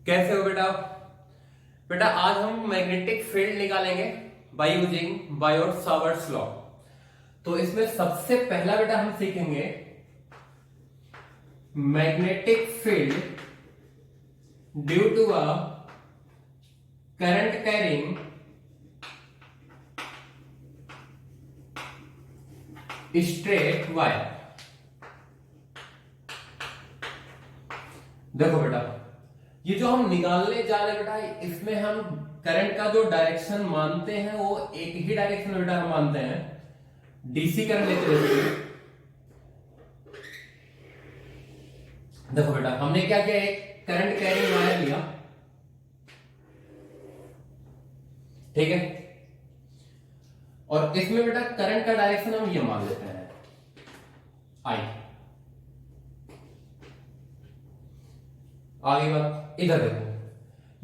कैसे हो बेटा? बेटा आज हम मैग्नेटिक फील्ड निकालेंगे बाय यूजिंग बायोट-सावर्ट्स लॉ। तो इसमें सबसे पहला बेटा हम सीखेंगे magnetic field due to a current carrying straight wire. देखो बेटा, ये जो हम निकालने जा रहे हैं बेटा, इसमें हम करंट का जो डायरेक्शन मानते हैं वो एक ही डायरेक्शन में बेटा हम मानते हैं, डीसी करंट लेते हैं। देखो बेटा, हमने क्या किया, एक करंट कैरिंग वायर लिया, ठीक है, और इसमें बेटा करंट का डायरेक्शन हम ये मान लेते हैं आई। आगे बात इधर देखो,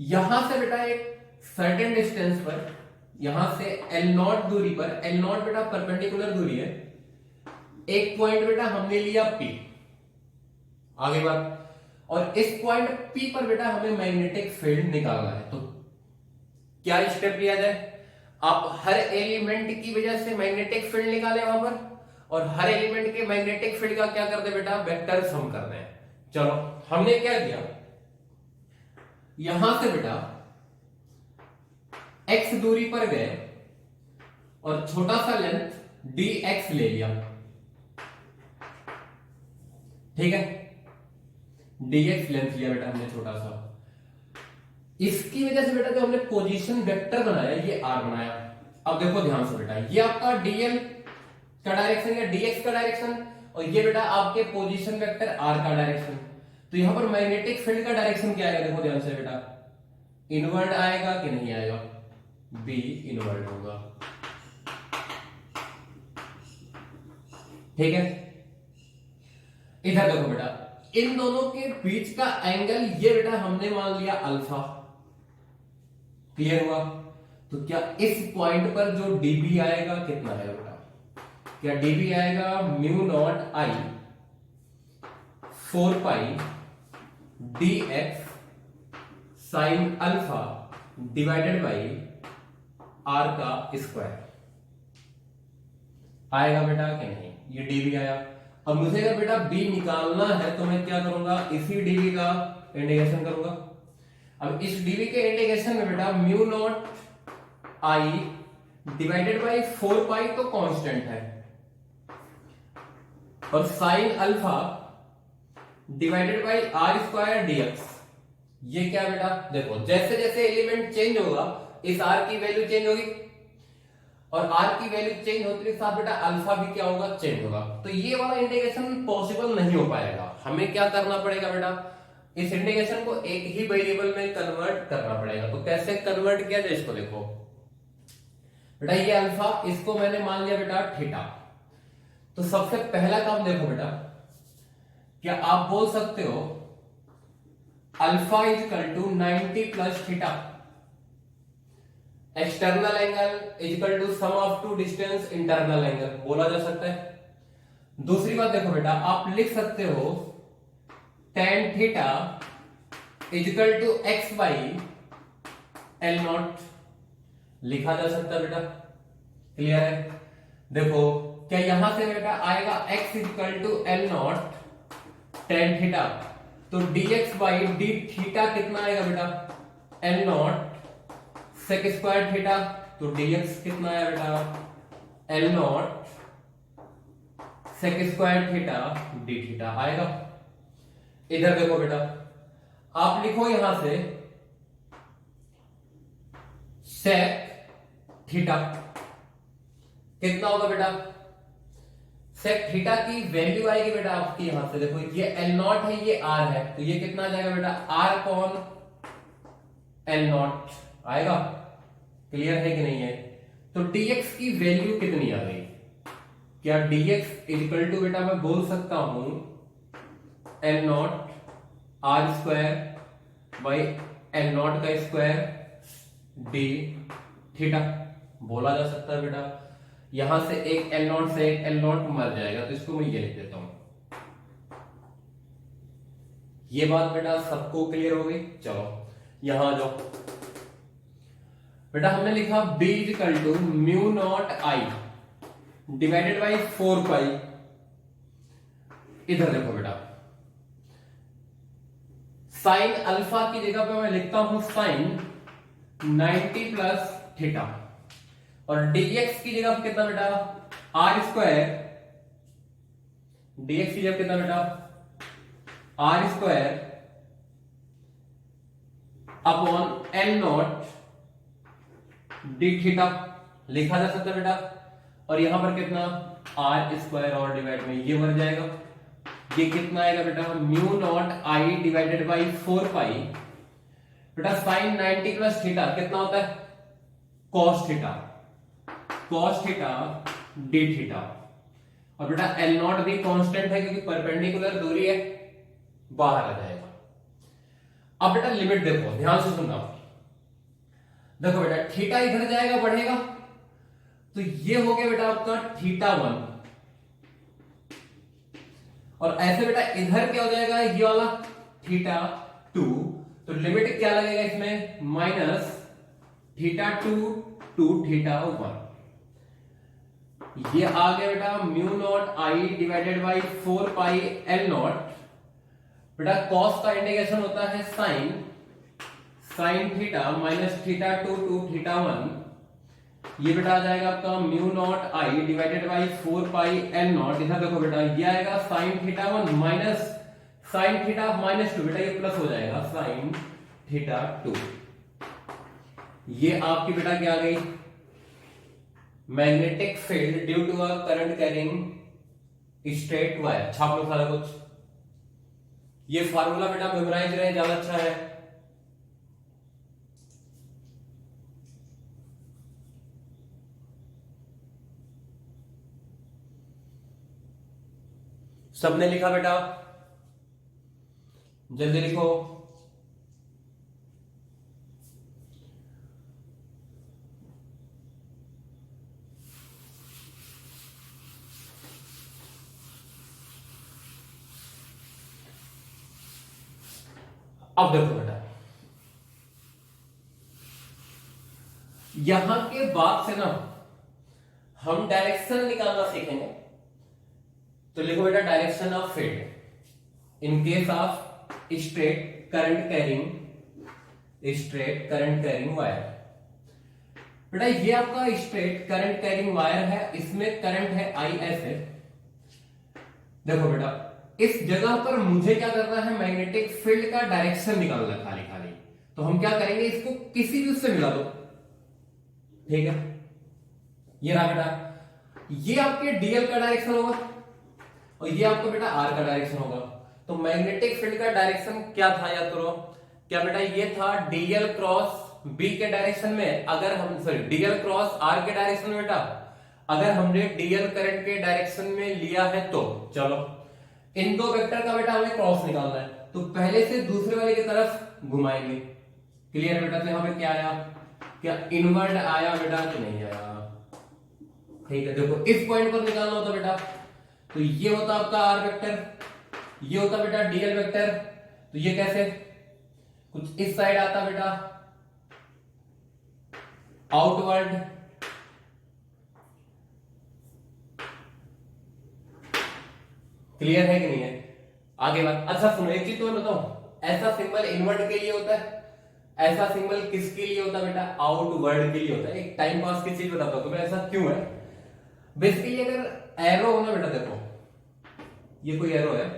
यहां से बेटा एक सर्टेन डिस्टेंस पर, यहां से L0 दूरी पर, L0 बेटा परपेंडिकुलर दूरी है, एक पॉइंट बेटा हमने लिया P। आगे बात, और इस पॉइंट P पर बेटा हमें मैग्नेटिक फील्ड निकालना है। तो क्या स्टेप लिया जाए? आप हर एलिमेंट की वजह से मैग्नेटिक फील्ड निकाले वहां पर, और हर एलिमेंट के मैग्नेटिक फील्ड का क्या करते बेटा, वेक्टर सम करते हैं। चलो हमने क्या किया, यहां से बेटा x दूरी पर गए और छोटा सा लेंथ dx ले लिया, ठीक है, dx लेंथ लिया बेटा हमने छोटा सा। इसकी वजह से बेटा जो हमने पोजीशन वेक्टर बनाया ये r बनाया। अब देखो ध्यान से बेटा, ये आपका dl का डायरेक्शन या dx का डायरेक्शन, और ये बेटा आपके पोजीशन वेक्टर r का डायरेक्शन। तो यहां पर मैग्नेटिक फील्ड का डायरेक्शन क्या आएगा, देखो ध्यान से बेटा, इनवर्ड आएगा कि नहीं आएगा, बी इनवर्ड होगा, ठीक है। इधर देखो बेटा, इन दोनों के बीच का एंगल ये बेटा हमने मान लिया अल्फा। क्लियर हुआ? तो क्या इस पॉइंट पर जो dB आएगा कितना है बेटा, क्या dB आएगा mu not I 4 pi dx sine alpha divided by r का स्क्वायर। आएगा बेटा कि नहीं? ये dB आया। अब मुझे अगर बेटा b निकालना है तो मैं क्या करूंगा, इसी dB का इंटीग्रेशन करूंगा। अब इस dB के इंटीग्रेशन में बेटा mu not I divided by 4 पाई तो कांस्टेंट है, और sine alpha divided by r square dx। ये क्या बेटा, देखो जैसे जैसे एलिमेंट चेंज होगा इस r की वैल्यू चेंज होगी, और r की वैल्यू चेंज होते के साथ बेटा अल्फा भी क्या होगा, चेंज होगा। तो ये वाला इंटीग्रेशन पॉसिबल नहीं हो पाएगा, हमें क्या करना पड़ेगा बेटा, इस इंटीग्रेशन को एक ही वेरिएबल में कन्वर्ट करना पड़ेगा। तो कैसे कन्वर्ट किया जाए इसको देखो बेटा, ये अल्फा, इसको मैंने मान लिया बेटा थीटा। तो सबसे पहला काम देखो बेटा, क्या आप बोल सकते हो alpha is equal to 90 plus theta, external angle is equal to sum of two distance internal angle, बोला जा सकता है। दूसरी बात देखो बेटा, आप लिख सकते हो tan theta is equal to x by L nought, लिखा जा सकता है बेटा। क्लियर है? देखो क्या यहां से बेटा आएगा x is equal to L nought tan theta, तो dx बाई डी थीटा कितना आएगा बेटा, L nought sec square theta, तो dx कितना आया बेटा, L nought sec square theta d theta आएगा। इधर देखो बेटा, आप लिखो यहां से सेक थीटा कितना होगा बेटा, सेक थीटा की वैल्यू आएगी बेटा आपकी यहां से, देखो ये एल नॉट है, ये आर है, तो ये कितना आ जाएगा बेटा, आर कॉन एल नॉट आएगा। क्लियर है कि नहीं है? तो dx की वैल्यू कितनी आ गई, क्या dx इज इक्वल टू बेटा मैं बोल सकता हूं L nought r square by L nought का स्क्वायर डी थीटा, बोला जा सकता है बेटा। यहां से एक एल नॉट से एक एल नॉट मर जाएगा, तो इसको मैं ये लिख देता हूं, ये बात बेटा सबको क्लियर हो गई। चलो यहां आ जाओ बेटा, हमने लिखा b equal to mu not I divided by 4 pi. इधर देखो बेटा, साइन अल्फा की जगह पे मैं लिखता हूं साइन 90 प्लस थीटा, और dx की जगह पे कितना बेटा आर स्क्वायर, dx की जगह कितना बेटा r square upon L nought d theta लिखा जा सकता है बेटा। और यहां पर कितना आर स्क्वायर और डिवाइड में ये मर जाएगा, ये कितना आएगा बेटा mu not I divided by 4 pi. बेटा साइन 90 प्लस थीटा कितना होता है cos theta, cos theta d theta. और बेटा एल नॉट भी कांस्टेंट है क्योंकि परपेंडिकुलर दूरी है, बाहर आ जाएगा। अब बेटा लिमिट देखो, ध्यान से सुनना। देखो बेटा थीटा इधर जाएगा बढ़ेगा, तो ये हो गया बेटा आपका थीटा 1, और ऐसे बेटा इधर क्या हो जाएगा ये वाला थीटा 2। तो लिमिट क्या लगेगा इसमें माइनस थीटा 2 टू थीटा 1। ये आ गया बेटा mu not I divided by 4 pi L nought. बेटा कॉस का इंटीग्रेशन होता है sine, sine theta minus theta 2 to theta 1। ये बेटा आ जाएगा आपका mu not I divided by 4 pi L nought. इधर देखो बेटा ये आएगा sine theta 1 minus sine theta minus 2, बेटा ये प्लस हो जाएगा साइन थीटा 2। ये आपकी बेटा क्या आ गई magnetic field due to a current carrying straight wire. छाप लो सारा कुछ, ये फार्मूला बेटा मेमोराइज रहे ज्यादा अच्छा है। सबने लिखा बेटा, जल्दी लिखो। अब देखो बेटा, यहां के बाद से ना हम डायरेक्शन निकालना सीखेंगे। तो लिखो बेटा direction of field in case of straight current carrying wire. बेटा ये आपका स्ट्रेट करंट कैरिंग वायर है, इसमें करंट है IS। देखो बेटा इस जगह पर मुझे क्या करना है मैग्नेटिक फील्ड का डायरेक्शन निकालना है खाली खाली। तो हम क्या करेंगे, इसको किसी भी उससे मिला दो, ठीक है। ये रहा बेटा, ये आपके डीएल का डायरेक्शन होगा और ये आपका बेटा आर का डायरेक्शन होगा। तो मैग्नेटिक फील्ड का डायरेक्शन क्या था याद करो, क्या बेटा ये था डीएल क्रॉस बी के डायरेक्शन में। अगर हम सॉरी डीएल क्रॉस आर के डायरेक्शन में बेटा, अगर हमने डीएल करंट के डायरेक्शन में लिया है तो चलो इन दो वेक्टर का बेटा हमें क्रॉस निकालना है, तो पहले से दूसरे वाले की तरफ घुमाएंगे। क्लियर बेटा, तो यहां पे क्या आया, क्या इनवर्ड आया बेटा कि नहीं आया, ठीक है। देखो इस पॉइंट पर निकालना होता बेटा, तो ये होता आपका आर वेक्टर, ये होता बेटा डीएल वेक्टर। तो ये कैसे कुछ इस साइड आता बेटा आउटवर्ड, क्लियर है कि नहीं है। आगे बात, अच्छा सुनो एक चीज तो बताओ, ऐसा सिंबल इनवर्ड के लिए होता है, ऐसा सिंबल किसके लिए होता है बेटा आउटवर्ड के लिए होता है। एक टाइम पास की चीज बताता हूं तुम्हें ऐसा क्यों है। बेसिकली अगर एरो हो ना बेटा, देखो ये कोई एरो है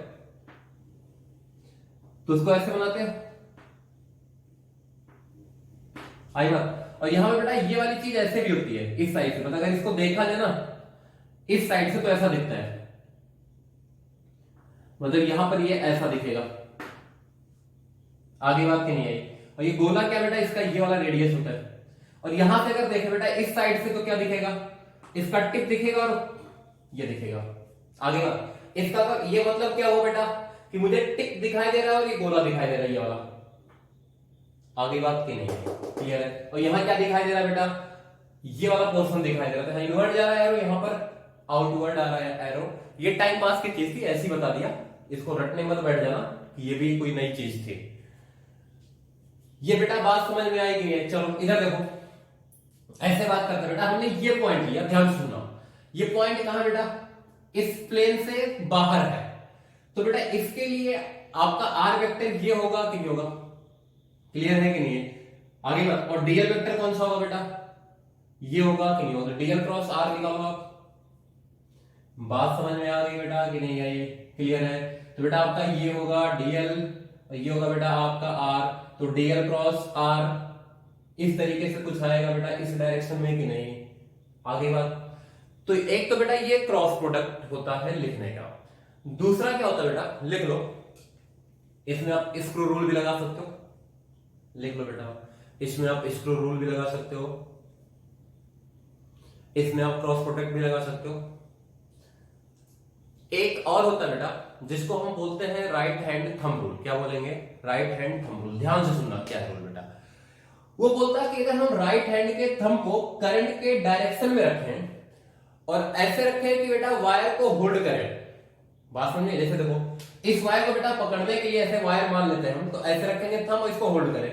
तो उसको ऐसे बनाते हैं आई बात, और यहां पे बेटा ये वाली चीज ऐसे भी होती है इस साइड से, मतलब अगर इसको देखा जाए ना इस साइड से तो ऐसा दिखता है, मतलब यहां पर ये ऐसा दिखेगा। आगे बात की नहीं आई। और ये गोला क्या बेटा, इसका ये वाला रेडियस होता है। और यहां से अगर देखें बेटा इस साइड से तो क्या दिखेगा, इसका टिप दिखेगा और ये दिखेगा। आगे बात, इसका तो ये मतलब क्या हुआ बेटा कि मुझे टिप दिखाई दे रहा है और ये गोला दिखाई दे रहा है ये वाला। आगे बात की नहीं, क्लियर है। और यहां क्या दिखाई दे रहा है बेटा, ये वाला पोर्शन दिखाई दे रहा था, इनवर्ड जा रहा है एरो, यहां पर आउटवर्ड आ रहा है एरो। ये टाइम पास की चीज थी, ऐसी बता दिया, इसको रटने मत बैठ जाना, कि ये भी कोई नई चीज थी। ये बेटा बात समझ में आएगी नहीं? चलो इधर देखो, ऐसे बात करते बेटा, हमने ये पॉइंट लिया, ध्यान से सुनो। ये पॉइंट कहां बेटा? इस प्लेन से बाहर है, तो बेटा इसके लिए आपका आर वेक्टर ये होगा कि नहीं होगा? क्लियर है कि नहीं है? आगे बात। और डीएल वेक्टर कौन सा होगा बेटा? ये होगा कि नहीं होगा? डीएल क्रॉस आर निकालो आप। बात समझ में आ गई बेटा कि नहीं आई? क्लियर है? तो बेटा आपका ये होगा डीएल, ये होगा बेटा आपका आर, तो डीएल क्रॉस आर इस तरीके से कुछ आएगा बेटा इस डायरेक्शन में कि नहीं? आगे बात। तो एक तो बेटा ये क्रॉस प्रोडक्ट होता है लिखने का। दूसरा क्या होता है बेटा? लिख लो, इसमें आप स्क्रू रूल भी लगा सकते हो। लिख लो बेटा, इसमें आप स्क्रू रूल भी लगा सकते हो, इसमें आप क्रॉस प्रोडक्ट भी लगा सकते हो। एक और होता है बेटा जिसको हम बोलते हैं राइट हैंड थंब रूल। क्या बोलेंगे? Right hand thumb rule. ध्यान से सुनना क्या है रूल बेटा। वो बोलता है कि अगर हम राइट हैंड के थंब को करंट के डायरेक्शन में रखें और ऐसे रखें कि बेटा वायर को होल्ड करें। बात समझे? जैसे देखो, इस वायर को बेटा पकड़ने के लिए ऐसे वायर मान लेते हैं हम, तो ऐसे रखेंगे थंब और इसको होल्ड करें,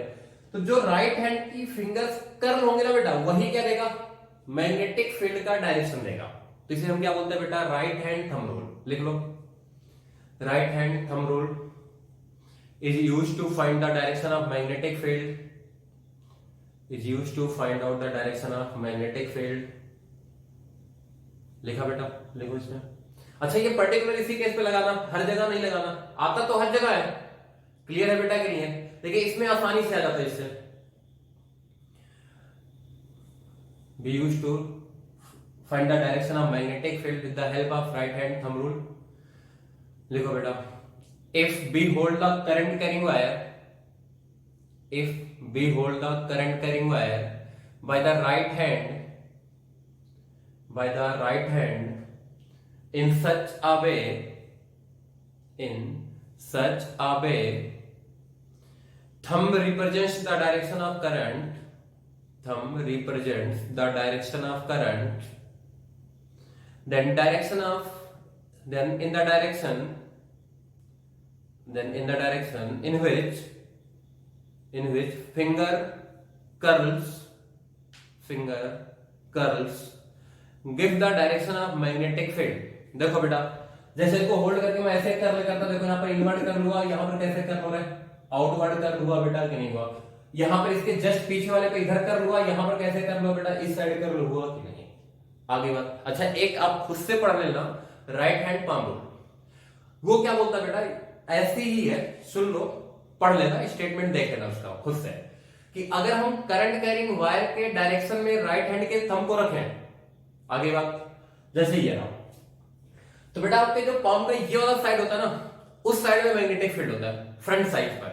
तो जो राइट हैंड की फिंगर्स कर्ल होंगे ना बेटा, वही क्या देगा? मैग्नेटिक फील्ड का डायरेक्शन देगा। तो इसे हम क्या बोलते हैं बेटा? Right hand thumb rule. लिख लो, right hand thumb rule is used to find the direction of magnetic field, is used to find out the direction of magnetic field. लिखा बेटा? लिखो इसमें। अच्छा, ये पर्टिकुलर इसी केस पे लगाना, हर जगह नहीं लगाना। आता तो हर जगह है। क्लियर है बेटा कि नहीं है? देखिए इसमें आसानी से आ जाता है। इससे we used to find the direction of magnetic field with the help of right hand thumb rule. लिखो बेटा, if we hold the current carrying wire, if we hold the current carrying wire by the right hand in such a way thumb represents the direction of current, then in the direction in which finger curls give the direction of magnetic field। देखो बेटा, जैसे इसको hold करके मैं ऐसे curl करता, देखो यहाँ पर इनवर्ट कर्ल हुआ, यहाँ पर कैसे कर्ल हो रहा है? आउटवर्ड कर्ल हुआ बेटा कि नहीं हुआ? यहाँ पर इसके जस्ट पीछे वाले पे इधर कर्ल हुआ, यहाँ पर कैसे कर्ल हुआ बेटा? इस साइड कर्ल हुआ कि नहीं? आगे बात। अच्छा, एक आप खुद से पढ़ लेना, राइट हैंड पाम रूल। वो क्या बोलता है बेटा? ऐसी ही है, सुन लो, पढ़ लेना, स्टेटमेंट देख लेना उसका खुद से, कि अगर हम करंट कैरिंग वायर के डायरेक्शन में राइट हैंड के थंब को रखें, आगे बात, जैसे ये रहा, तो बेटा आपके जो पाम का ये वाला साइड होता है ना, उस साइड में मैग्नेटिक फील्ड होता है, फ्रंट साइड पर।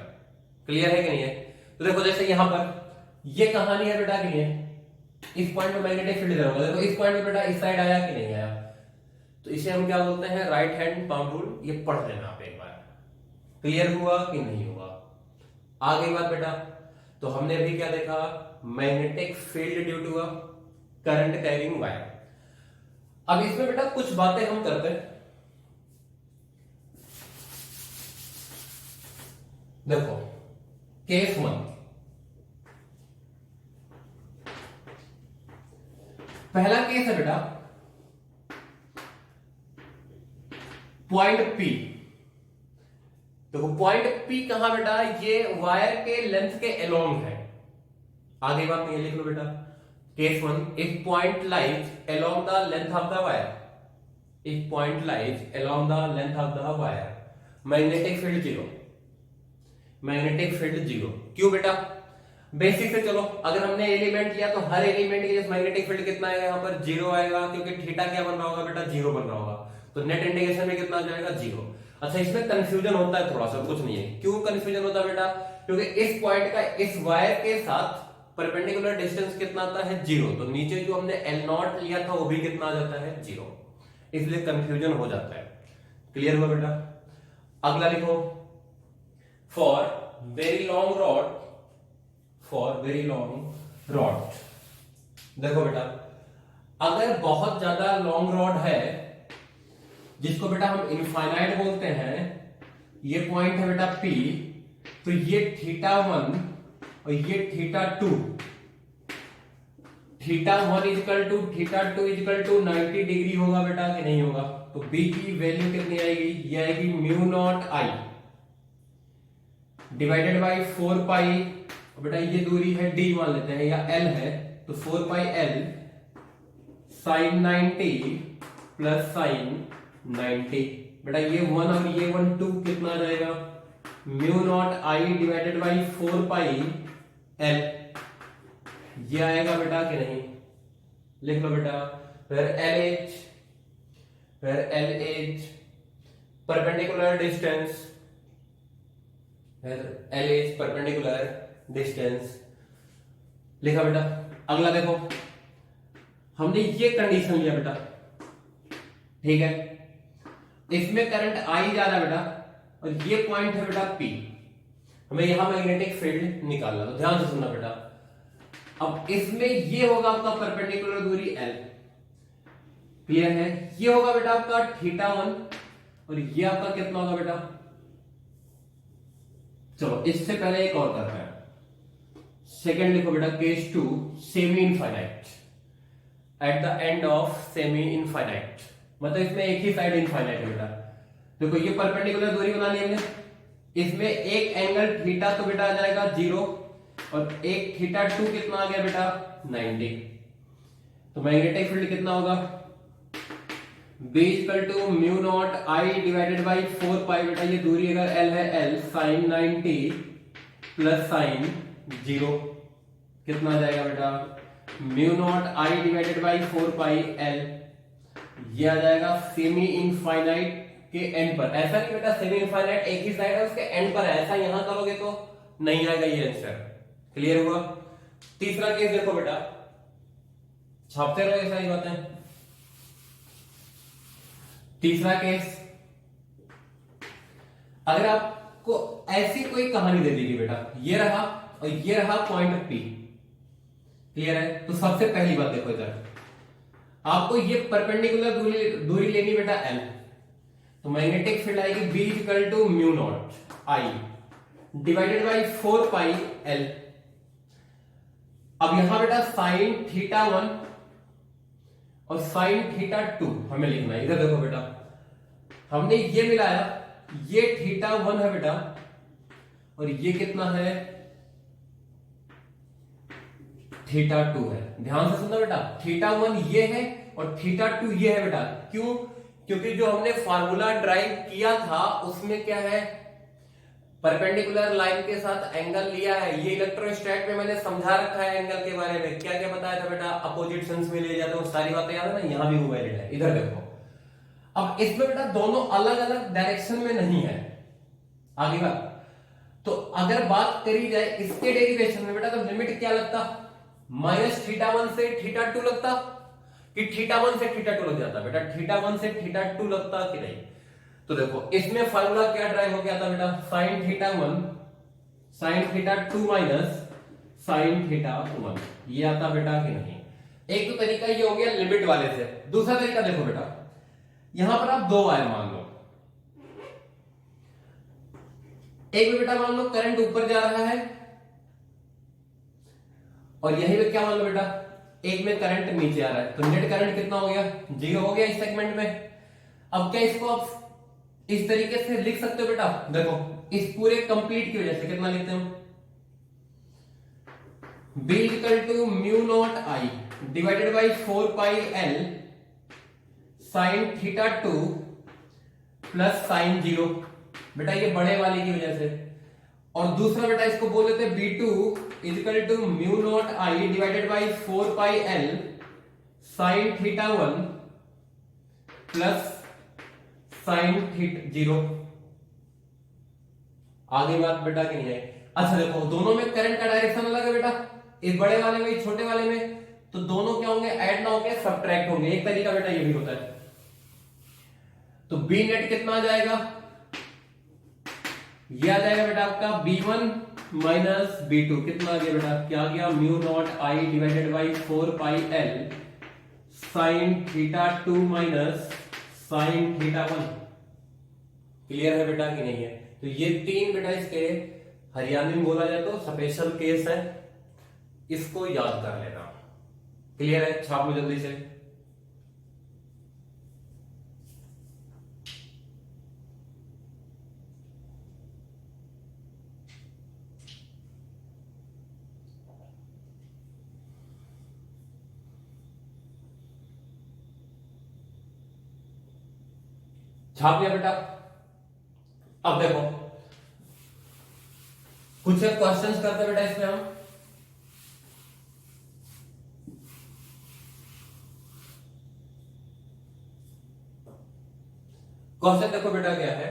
क्लियर है कि नहीं है? तो देखो जैसे यहां पर ये कहानी है बेटा कि नहीं है? इस पॉइंट में मैग्नेटिक फील्ड इधर होगा, देखो इस पॉइंट में बेटा इस साइड आया कि नहीं आया? तो इसे हम क्या बोलते हैं? Right hand palm rule. ये पढ़ लेना आप एक बार। क्लियर हुआ कि नहीं हुआ? आगे बात बेटा, तो हमने अभी क्या देखा? Magnetic field due to a current carrying wire. अब इसमें बेटा कुछ बातें हम करते हैं। देखो केस 1, पहला केस है बेटा पॉइंट P। देखो पॉइंट P कहां बेटा? ये वायर के लेंथ के अलोंग है। आगे बात नहीं लिख लो बेटा। Case 1, if point lies along the length of the wire, if point lies along the length of the wire, magnetic field zero, magnetic field zero. क्यों बेटा? बेसिक से चलो, अगर हमने एलिमेंट लिया तो हर एलिमेंट के लिए मैग्नेटिक फील्ड कितना आएगा? यहाँ पर जीरो आएगा, क्योंकि थीटा क्या बन रहा होगा बेटा? जीरो बन रहा होगा। तो नेट इंटीग्रेशन में कितना आ जाएगा? जीरो। अच्छा, इसमें कंफ्यूजन होता है थोड़ा सा, कुछ नहीं है। क्यों कंफ्यूजन होता है बेटा? क्योंकि इस पॉइंट का इस वायर के साथ परपेंडिकुलर डिस्टेंस कितना आता है? जीरो। तो नीचे जो हमने L0 लिया था वो भी कितना आ जाता है? जीरो। इसलिए कंफ्यूजन हो जाता है। क्लियर हुआ बेटा? अगला लिखो, for very long rod, for very long rod. देखो बेटा, अगर बहुत ज्यादा लॉन्ग रॉड है, जिसको बेटा हम इनफाइनाइट बोलते हैं, ये पॉइंट है बेटा P, तो ये θ1 और ये θ2, θ1 equal to θ2 equal to 90 degree होगा बेटा कि नहीं होगा? तो B की वैल्यू कितनी आएगी? ये आएगी mu naught I divided by 4 pi, बेटा ये दूरी है d मान लेते हैं या l है, तो 4 pi l sign 90 plus sign 90। बेटा ये 1 और ये 1 2 कितना आ जाएगा? Mu naught I divided by 4 pi l, ये आएगा बेटा कि नहीं? लिख लो बेटा। फिर LH perpendicular distance, LH perpendicular distance लिखा बेटा। अगला देखो, हमने ये कंडीशन लिया बेटा, ठीक है, इसमें करंट I जा रहा है बेटा और ये पॉइंट है बेटा P, हमें यहां मैग्नेटिक फील्ड निकालना, तो ध्यान से सुनना बेटा। अब इसमें ये होगा आपका परपेंडिकुलर दूरी L, क्लियर है? ये होगा बेटा आपका θ1 और ये आपका कितना होगा बेटा? चलो इससे पहले एक और करते हैं, सेकेंड लिखो बेटा, case 2 semi infinite, at the end of semi infinite, मतलब इसमें एक ही साइड इनफाइनाइट है बेटा। देखो ये परपेंडिकुलर दूरी बना ली हमने, इसमें एक एंगल थीटा तो बेटा आ जाएगा 0 और एक θ2 कितना आ गया बेटा? 90। तो मैग्नेटिक फील्ड कितना होगा? B equal to mu not I divided by 4 pi, बेटा ये दूरी अगर L है L साइन 90 प्लस साइन 0, कितना आ जाएगा बेटा? Mu not I divided by 4 pi L, ये आ जाएगा सेमी इनफाइनाइट के एंड पर। ऐसा नहीं बेटा सेमी इनफाइनाइट एक ही साइड है उसके एंड पर है, ऐसा यहां करोगे तो नहीं आएगा ये आंसर। क्लियर हुआ? तीसरा केस देखो बेटा, छापते रहो ये सारी बातें। तीसरा केस, अगर आपको ऐसी कोई कहानी दे देगी बेटा, ये रहा और ये रहा पॉइंट P, क्लियर है? तो सबसे पहली बात देखो इधर, आपको ये परपेंडिकुलर दूरी लेनी बेटा L, तो मैग्नेटिक फील्ड आएगी B equal to mu not I divided by 4 pi L। अब यहां बेटा साइन θ1 और साइन θ2 हमें लिखना है। इधर देखो बेटा, हमने ये मिलाया, ये θ1 है बेटा और ये कितना है? θ2 है। ध्यान से सुनना बेटा, θ1 ये है और θ2 ये है बेटा। क्यों? क्योंकि जो हमने फार्मूला ड्राइव किया था उसमें क्या है? परपेंडिकुलर लाइन के साथ एंगल लिया है। ये इलेक्ट्रोस्टैट में मैंने समझा रखा है एंगल के बारे में, क्या क्या बताया था बेटा? अपोजिट सेंस में ले जाते हो, सारी बातें याद है ना? यहां भी वो वैलिड है। इधर देखो, अब इसमें बेटा दोनों अलग अलग डायरेक्शन में नहीं है। आगे बात, तो अगर बात करी जाए इसके डेरिवेशन में बेटा, तो लिमिट क्या लगता? माइनस θ1 से θ2 लगता कि θ1 से θ2 लग जाता बेटा? θ1 से θ2 लगता कि नहीं? तो देखो इसमें फार्मूला क्या ड्राइव हो गया था बेटा? साइन θ1 साइन θ2 माइनस साइन θ1, ये आता बेटा कि नहीं? एक तो तरीका ये हो गया लिमिट वाले से। दूसरा तरीका देखो बेटा, यहां पर आप दो वायर मान लो, एक में बेटा मान लो करंट ऊपर जा रहा है और यहीं पे क्या मान लो बेटा, एक में करंट नीचे आ रहा है, तो नेट करंट कितना हो गया? 0 हो गया इस सेगमेंट में। अब क्या इसको आप इस तरीके से लिख सकते हो बेटा? देखो इस पूरे कंप्लीट की वजह से कितना लिखते हैं? B equal to mu not I divided by 4 pi L sine θ2 plus sine 0, बेटा ये बड़े वाले की वजह से। और दूसरा बेटा इसको बोल देते B2 equal to mu not I divided by 4 pi L sine θ1 plus sine 0। आगे बात बेटा की नहीं है। अच्छा देखो, दोनों में करंट का डायरेक्शन अलग है बेटा, एक बड़े वाले में छोटे वाले में, तो दोनों क्या होंगे? ऐड ना होंगे, सब्ट्रैक्ट होंगे। एक तरीका बेटा ये भी होता है। तो बी नेट कितना आ जाएगा? ये आ जाएगा बेटा आपका B1 माइनस B2, कितना आ गया बेटा? क्या आ गया? Mu not I divided by 4 pi L sine θ2 minus sine θ1। Clear है बेटा कि नहीं है? तो ये 3 बेटा इसके हरियाणवी में बोला जाए तो स्पेशल केस है, इसको याद कर लेना। क्लियर है? छाप लो जल्दी से। छाप लिया बेटा? अब देखो कुछ एक क्वेश्चंस करते बेटा इसमें हम। क्वेश्चन देखो बेटा क्या है,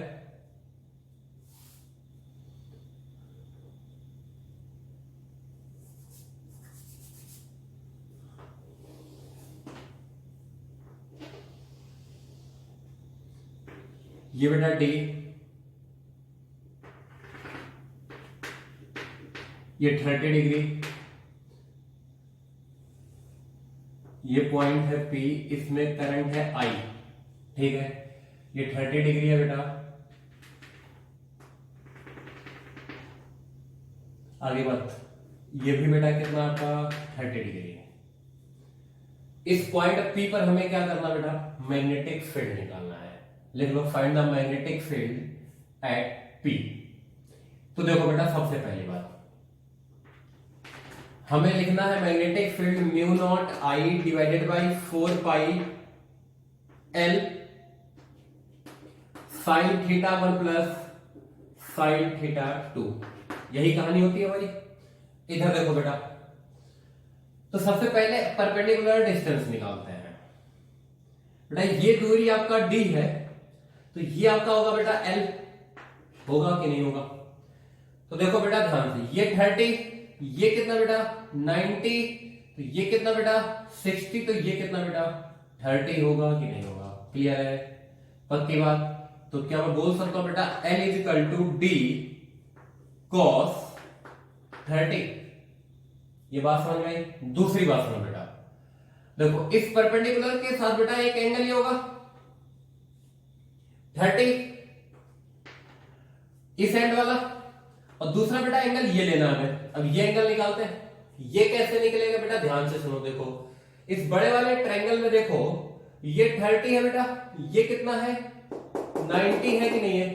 ये बेटा डी, ये 30 डिग्री, ये पॉइंट है पी, इसमें करंट है आई। ठीक है, ये 30 डिग्री है बेटा। आगे बात, ये भी बेटा कितना आपका 30 डिग्री है। इस पॉइंट पी पर हमें क्या करना बेटा, मैग्नेटिक फील्ड निकालना है। लिख लो find the magnetic field at P. तो देखो बेटा सबसे पहली बात हमें लिखना है magnetic field mu not I divided by 4 pi L sine theta 1 plus sine theta 2। यही कहानी होती है भाई। इधर देखो बेटा, तो सबसे पहले परपेंडिकुलर डिस्टेंस निकालते हैं बेटा। ये दूरी आपका डी है, तो ये आपका होगा बेटा एल, होगा कि नहीं होगा? तो देखो बेटा ध्यान से, ये 30, ये कितना बेटा 90, तो ये कितना बेटा 60, तो ये कितना बेटा 30 होगा कि नहीं होगा? क्लियर है? पक्की बात। तो क्या मैं बोल सकता हूं बेटा L is equal to d cos 30। ये बात समझ में आई? दूसरी बात सुनो बेटा, देखो इस परपेंडिकुलर के साथ बेटा एक एंगल ये होगा 30, इस एंड वाला, और दूसरा बेटा एंगल ये लेना है। अब ये एंगल निकालते हैं। ये कैसे निकलेगा बेटा, ध्यान से सुनो। देखो इस बड़े वाले ट्रायंगल में देखो, ये 30 है बेटा, ये कितना है 90 है कि नहीं है?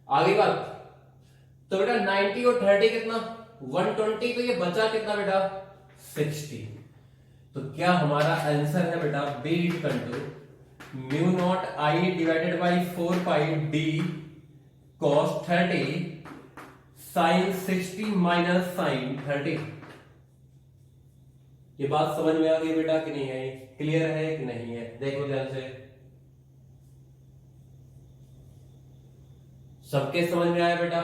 आगे बात, तो बेटा 90 और 30 कितना 120, तो ये बचा कितना बेटा 60। तो क्या हमारा आंसर है बेटा B equal to mu not I divided by 4 pi d cos 30 sine 60 minus sine 30। ये बात समझ में आ गई बेटा कि नहीं है? क्लियर है कि नहीं है? देखो ध्यान से, सबके समझ में आया बेटा?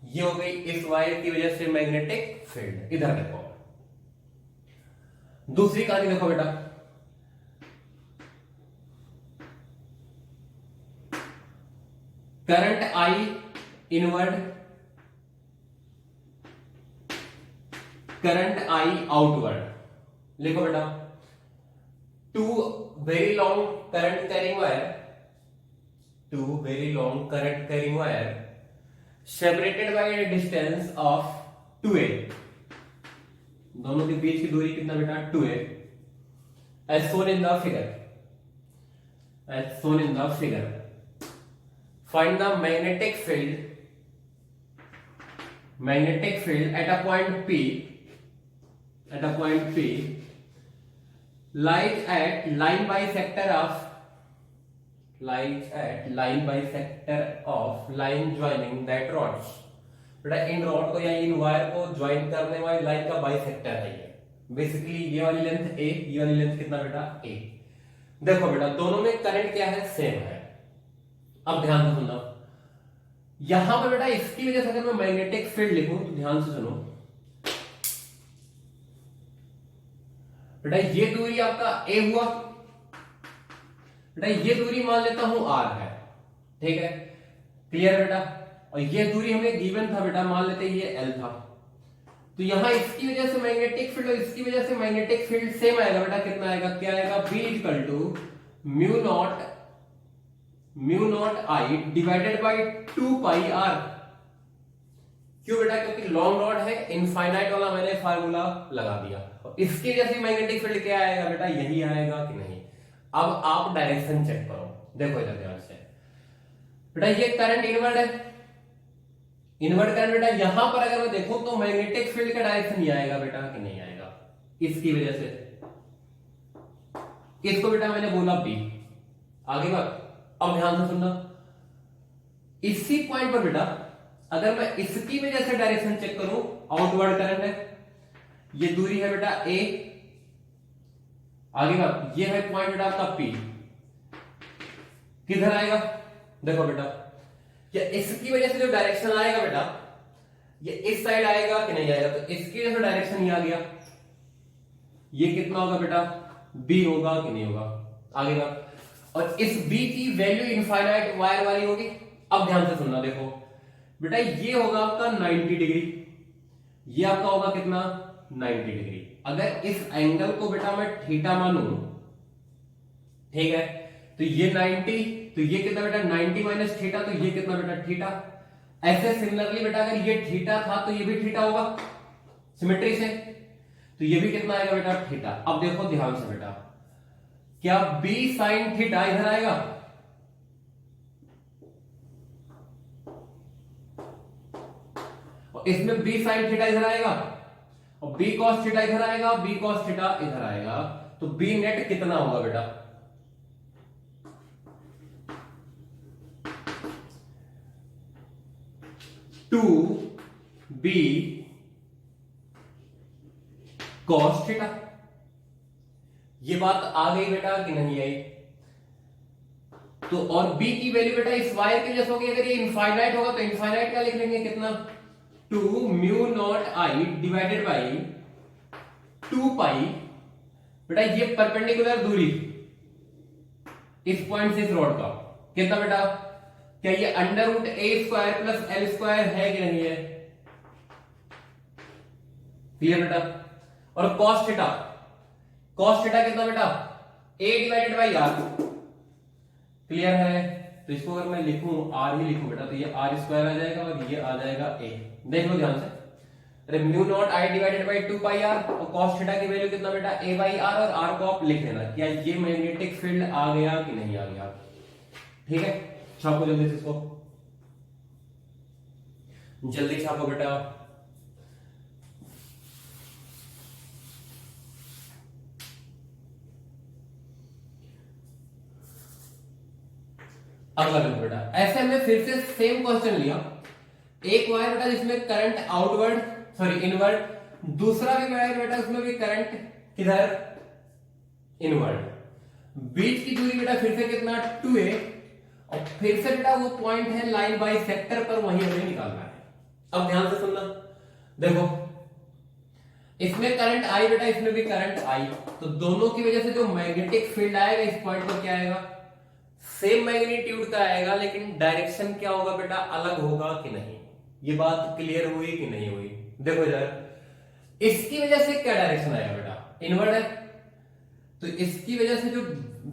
ये हो गई इस वायर की वजह से मैग्नेटिक फील्ड। इधर देखो दूसरी कहानी देखो बेटा, current I inward, current I outward. लिखो बेटा, two very long current carrying wire, two very long current carrying wire separated by a distance of 2a। दोनों के बीच की दूरी कितना बेटा 2a, as shown in the figure, as shown in the figure। find the magnetic field at a point p, at a point p like at line bisector of, like at line bisector of line joining that rods। बेटा इन rod को या इन wire को join करने वाली line का bisector है ये। Basically ये वाली लेंथ a, ये वाली लेंथ कितना बेटा a। देखो बेटा दोनों में करंट क्या है, सेम है। अब ध्यान से सुनना, यहां पर बेटा इसकी वजह से अगर मैं मैग्नेटिक फील्ड लिखूं तो ध्यान से सुनो बेटा, ये दूरी आपका a हुआ बेटा, ये दूरी मान लेता हूं r है। ठीक है, क्लियर बेटा? और ये दूरी हमें गिवन था बेटा, मान लेते ये L था। तो यहां इसकी वजह से मैग्नेटिक फील्ड और इसकी वजह से मैग्नेटिक फील्ड सेम आएगा बेटा। कितना आएगा, क्या आएगा, B equal to mu nought mu not I divided by 2 pi r. क्यों बेटा? क्योंकि लॉन्ग रॉड है, इनफाइनाइट वाला मैंने फार्मूला लगा दिया। इसके जैसे मैग्नेटिक फील्ड क्या आएगा बेटा? यही आएगा कि नहीं? अब आप डायरेक्शन चेक करो, देखो इधर ध्यान से बेटा, ये करंट इनवर्ट है, इनवर्ट करंट बेटा यहां पर अगर मैं देखूं तो मैग्नेटिक फील्ड का डायरेक्शन ये आएगा बेटा कि नहीं आएगा? इसकी वजह से इसको बेटा मैंने बोला बी। आगे बात, अब ध्यान से सुनना, इसी पॉइंट पर बेटा अगर मैं इसकी वजह से डायरेक्शन चेक करूं, आउटवर्ड करंट है, ये दूरी है बेटा ए, आगे बात, ये है पॉइंट बेटा आपका पी, किधर आएगा? देखो बेटा, या इसकी वजह से जो डायरेक्शन आएगा बेटा ये इस साइड आएगा कि नहीं आएगा? तो इसकी वजह से डायरेक्शन ये आ गया, ये कितना होगा बेटा? बी होगा कि नहीं होगा? आगे बात, और इस बी की वैल्यू इनफाइनाइट वायर वाली होगी। अब ध्यान से सुनना, देखो बेटा ये होगा आपका 90 डिग्री, ये आपका होगा कितना? 90 डिग्री। अगर इस एंगल को बेटा मैं थीटा मानूं, ठीक है, तो ये 90, तो ये कितना बेटा? 90 माइनस थीटा, तो ये कितना बेटा? थीटा। ऐसे सिमिलरली बेटा अगर ये थीटा था तो ये भी थीटा होगा सिमेट्री से, तो ये भी कितना आएगा बेटा? थीटा। अब देखो ध्यान से बेटा, क्या बी साइन थीटा इधर आएगा? और इसमें बी साइन थीटा इधर आएगा, और बी कॉस थीटा इधर आएगा, बी कॉस थीटा इधर आएगा, तो बी नेट कितना होगा बेटा? Two B cos theta. ये बात आ गई बेटा कि नहीं आई? तो और b की वैल्यू बेटा इस वायर की वजह होगी, अगर ये इनफाइनाइट होगा तो इनफाइनाइट का लिख लेंगे कितना? 2 mu naught I divided by 2 पाई। बेटा ये परपेंडिकुलर दूरी इस पॉइंट से इस रॉड का कितना बेटा? क्या ये अंडर रूट ए स्क्वायर प्लस एल स्क्वायर है कि नहीं है? क्लियर बेटा? और कॉस थीटा, कॉस थीटा कितना बेटा? a divided by r. Clear है? तो इसको अगर मैं लिखूं, आर ही लिखूं बेटा, तो ये आर स्क्वायर आ जाएगा और ये आ जाएगा a। देख लो ध्यान से, अरे mu not I divided by 2 pi r, और कॉस थीटा की वैल्यू कितना बेटा? a बाई आर, और आर को आप लिख लेना। क्या ये मैग्नेटिक फील्ड आ गया कि नहीं आ गया? ठीक है, छापो जल्दी से इसको, जल्दी छापो बेटा। अगला देखो बेटा, ऐसे हमने फिर से सेम क्वेश्चन लिया, एक वायर बेटा जिसमें करंट आउटवर्ड सॉरी इनवर्ड, दूसरा भी वायर बेटा उसमें भी करंट किधर? इनवर्ड। बीच की दूरी बेटा फिर से कितना? 2a, और फिर से बेटा वो पॉइंट है लाइन बाई सेक्टर पर, वहीं हमें निकालना है। अब ध्यान से सुनना, देखो इसमें करंट आई बेटा, इसमें भी करंट आई, तो दोनों की वजह से जो मैग्नेटिक फील्ड आएगा इस पॉइंट पर क्या आएगा? सेम मैग्नीट्यूड का आएगा, लेकिन डायरेक्शन क्या होगा बेटा? अलग होगा कि नहीं? ये बात क्लियर हुई कि नहीं हुई? देखो यार, इसकी वजह से क्या डायरेक्शन आएगा बेटा? इनवर्ड है, तो इसकी वजह से जो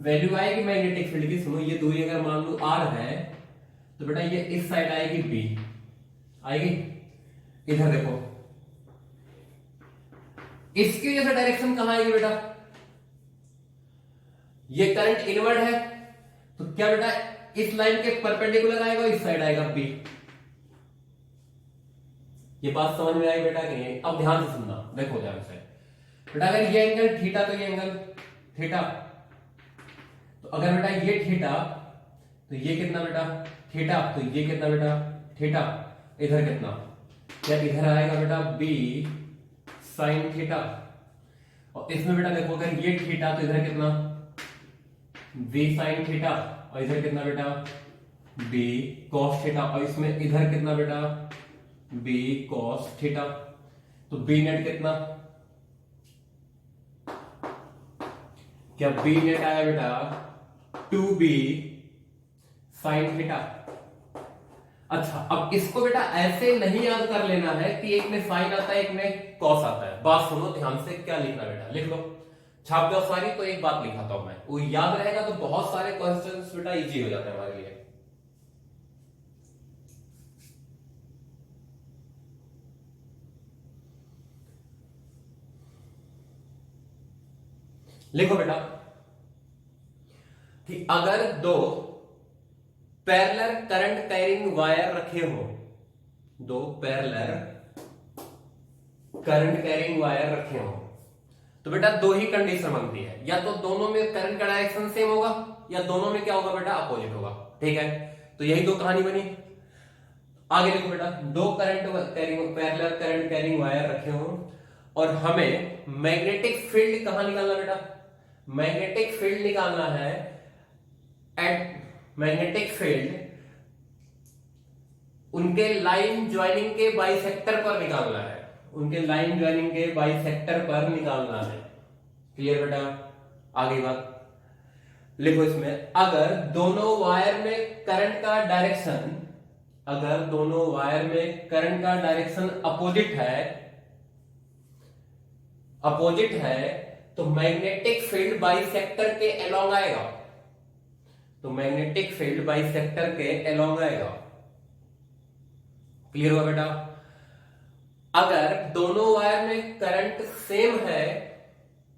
वैल्यू आएगी मैग्नेटिक फील्ड की, सुनो ये दूरी अगर मान लो r है, तो बेटा ये इस साइड आएगी b, आएगी। इधर देखो, इसकी वजह से डायरेक्शन कहां आएगी बेटा? ये करंट इनवर्ड है, तो क्या बेटा इस लाइन के परपेंडिकुलर आएगा, इस साइड आएगा बी। ये बात समझ में आई बेटा कि नहीं? अब ध्यान से सुनना, देखो ध्यान से बेटा, अगर ये एंगल थीटा तो ये एंगल थीटा, तो अगर बेटा ये थीटा तो ये कितना बेटा? थीटा, तो ये कितना बेटा? थीटा। इधर कितना? क्या इधर आएगा बेटा बी साइन थीटा, और इसमें बेटा देखो अगर ये थीटा तो इधर कितना? v साइन थीटा, और इधर कितना बेटा? b cos थीटा, और इसमें इधर कितना बेटा? b cos theta. तो b नेट कितना? क्या b नेट आया बेटा? 2b sine theta. अच्छा, अब इसको बेटा ऐसे नहीं याद कर लेना है कि एक में साइन आता है एक में कॉस आता है। बात सुनो ध्यान से, क्या लिखना बेटा? लिख लो, छाप दो सारी, तो एक बात लिखाता हूं मैं, वो याद रहेगा तो बहुत सारे क्वेश्चंस बेटा इजी हो जाते हैं हमारे लिए। लिखो बेटा कि अगर दो पैरेलल करंट कैरिंग वायर रखे हो, दो पैरेलल करंट कैरिंग वायर रखे हो, तो बेटा दो ही कंडीशन बनती है, या तो दोनों में करंट का डायरेक्शन सेम होगा, या दोनों में क्या होगा बेटा अपोजिट होगा। ठीक है, तो यही दो कहानी बनी। आगे देखो बेटा, दो current carrying parallel current carrying wire रखे हो और हमें मैग्नेटिक फील्ड कहां निकालना बेटा, मैग्नेटिक फील्ड निकालना है एट मैग्नेटिक फील्ड उनके लाइन ज्वाइनिंग के बाइसेक्टर पर निकालना है, उनके लाइन ज्वाइनिंग के बाइसेक्टर पर निकालना है। क्लियर बेटा? आगे बात लिखो इसमें, अगर दोनों वायर में करंट का डायरेक्शन, अगर दोनों वायर में करंट का डायरेक्शन अपोजिट है, अपोजिट है, तो मैग्नेटिक फील्ड बाइसेक्टर के अलोंग आएगा, तो मैग्नेटिक फील्ड बाइसेक्टर के अलोंग आएगा। क्लियर हुआ बेटा? अगर दोनों वायर में करंट सेम है,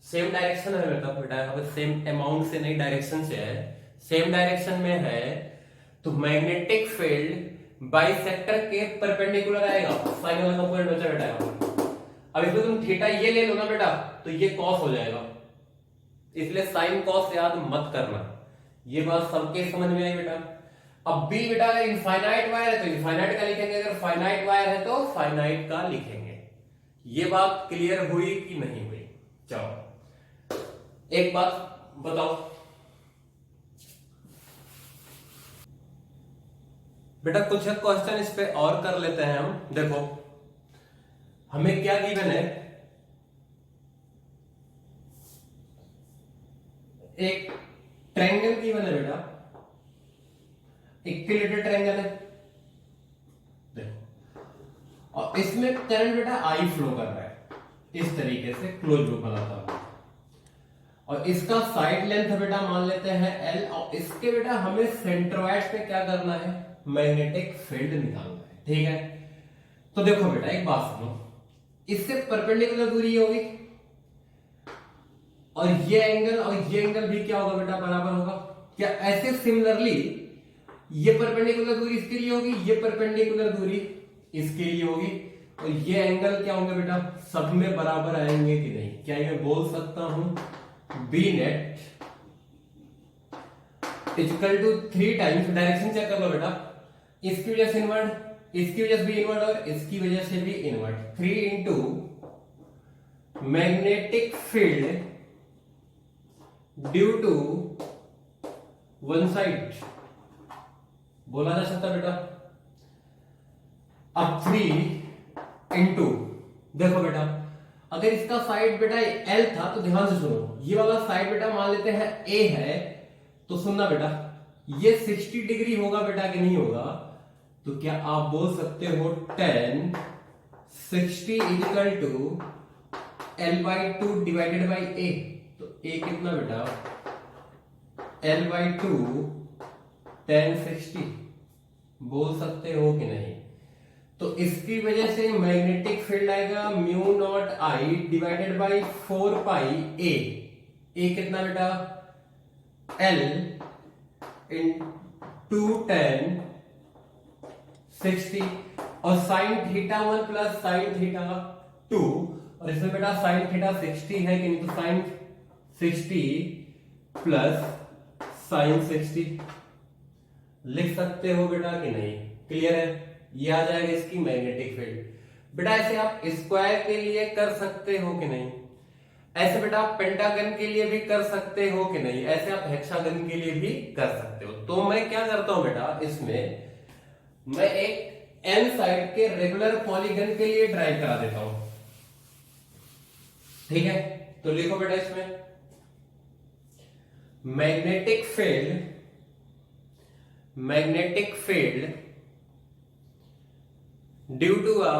सेम डायरेक्शन है बेटा, यहाँ पे सेम अमाउंट से नहीं डायरेक्शन से है, सेम डायरेक्शन में है, तो मैग्नेटिक फील्ड बाइसेक्टर के परपेंडिकुलर आएगा, साइन वाला कंपोनेंट बचा बेटा। अब इसमें तुम थीटा ये ले लो ना बेटा, तो ये कॉस हो जाएगा, इसलिए साइन कॉस याद मत करना। ये बात सबके समझ में आई बेटा? अब बी बेटा अगर इनफाइनाइट वायर है तो इनफाइनाइट का लिखेंगे, अगर फाइनाइट वायर है तो फाइनाइट का लिखेंगे। ये बात क्लियर हुई कि नहीं हुई? चलो एक बात बताओ बेटा, कुछ क्वेश्चन इस पे और कर लेते हैं हम। देखो हमें क्या गिवन है, एक ट्रायंगल गिवन है बेटा, इक्विलेटरल ट्रायंगल है देखो, और इसमें करंट बेटा आई फ्लो कर रहा है, इस तरीके से क्लोज लूप बनाता हूं, और इसका साइड लेंथ है बेटा मान लेते हैं एल, और इसके बेटा हमें सेंट्रोइड पे क्या करना है, मैग्नेटिक फील्ड निकालना है। ठीक है, तो देखो बेटा एक बात सुनो, इससे परपेंडिकुलर दूरी होगी, और ये एंगल भी क्या होगा बेटा, बराबर होगा। क्या ऐसे सिमिलरली ये परपेंडिकुलर दूरी इसके लिए होगी, ये परपेंडिकुलर दूरी इसके लिए होगी, और ये एंगल क्या होंगे बेटा, सब में बराबर आएंगे कि नहीं? क्या मैं बोल सकता हूं B net equal to 3 times, direction check कर लो बेटा, इसकी वजह से इनवर्ट, इसकी वजह से भी इनवर्ट और इसकी वजह से भी invert, 3 into magnetic field due to one side, बोला जा सकता बेटा। अब 3 इंटू, देखो बेटा अगर इसका साइड बेटा एल था तो ध्यान से सुनो, ये वाला साइड बेटा मान लेते हैं ए है, तो सुनना बेटा ये 60 डिग्री होगा बेटा कि नहीं होगा? तो क्या आप बोल सकते हो 10 60 equal to L/2 divided by a, तो ए कितना बेटा L/2 10 60, बोल सकते हो कि नहीं? तो इसकी वजह से मैग्नेटिक फील्ड आएगा mu not I divided by 4 पाई ए, ए कितना बेटा L इंटू 10 60, और sign theta 1 plus sine theta 2, और इसमें बेटा साइन थीटा 60 है कि नहीं, तो साइन 60 प्लस साइन 60 लिख सकते हो बेटा कि नहीं? क्लियर है? ये आ जाएगा इसकी मैग्नेटिक फील्ड। बेटा ऐसे आप स्क्वायर के लिए कर सकते हो कि नहीं? ऐसे बेटा आप पेंटागन के लिए भी कर सकते हो कि नहीं? ऐसे आप हेक्सागन के लिए भी कर सकते हो। तो मैं क्या करता हूं बेटा, इसमें मैं एक एन साइड के रेगुलर पॉलीगन के लिए ड्राइव करा देता हूं। ठीक है, तो लिखो बेटा इसमें magnetic field due to a